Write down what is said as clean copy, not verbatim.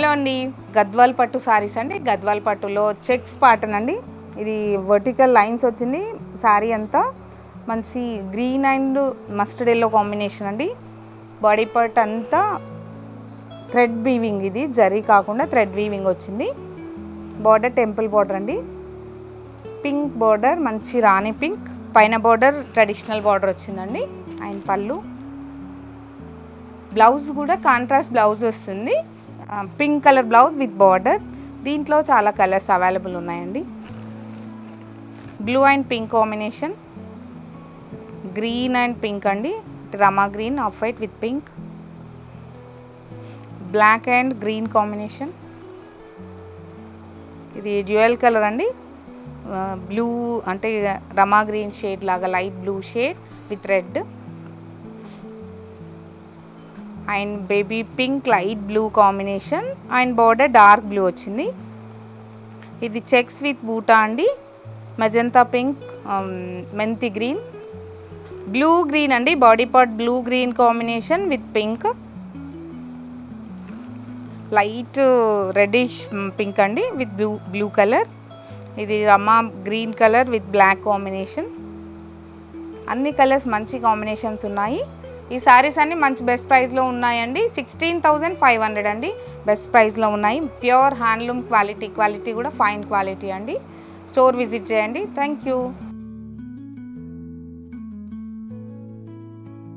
Hello అండి, గద్వాల్ పట్టు సారీస్ అండి. గద్వాల్ పట్టులో చెక్స్ ప్యాటర్న్ అండి. ఇది వర్టికల్ లైన్స్ వచ్చింది. సారీ అంతా మంచి green and mustard yellow combination అండి. బాడీ పార్ట్ అంతా థ్రెడ్ వీవింగ్, ఇది జరీ కాకుండా థ్రెడ్ వీవింగ్ వచ్చింది. బార్డర్ టెంపుల్ బార్డర్ అండి. పింక్ బార్డర్, మంచి రాణి పింక్. పైన బార్డర్ ట్రెడిషనల్ బార్డర్ వచ్చిందండి. అండ్ పళ్ళు, బ్లౌజ్ కూడా కాంట్రాస్ట్ బ్లౌజ్ వస్తుంది. Pink colour blouse with border. దీంట్లో చాలా కలర్స్ అవైలబుల్ ఉన్నాయండి. Blue and pink combination, green and pink అండి. Rama green off white with pink, black and green combination. ఇది dual colour అండి. Blue అంటే రమా గ్రీన్ షేడ్ లాగా light blue shade with red and baby pink light blue combination and border dark blue వచ్చింది. ఇది checks with buta అండి. Magenta pink, methi green, blue green అండి. Body part blue green combination with pink, light reddish pink అండి with blue colour. ఇది rama green colour with black combination. అన్ని colours మంచి combinations ఉన్నాయి. ఈ సారీస్ అన్ని మంచి బెస్ట్ ప్రైస్లో ఉన్నాయండి. 16,500 అండి బెస్ట్ ప్రైస్లో ఉన్నాయి. ప్యూర్ హ్యాండ్లూమ్ క్వాలిటీ కూడా ఫైన్ క్వాలిటీ అండి. స్టోర్ విజిట్ చేయండి. Thank you.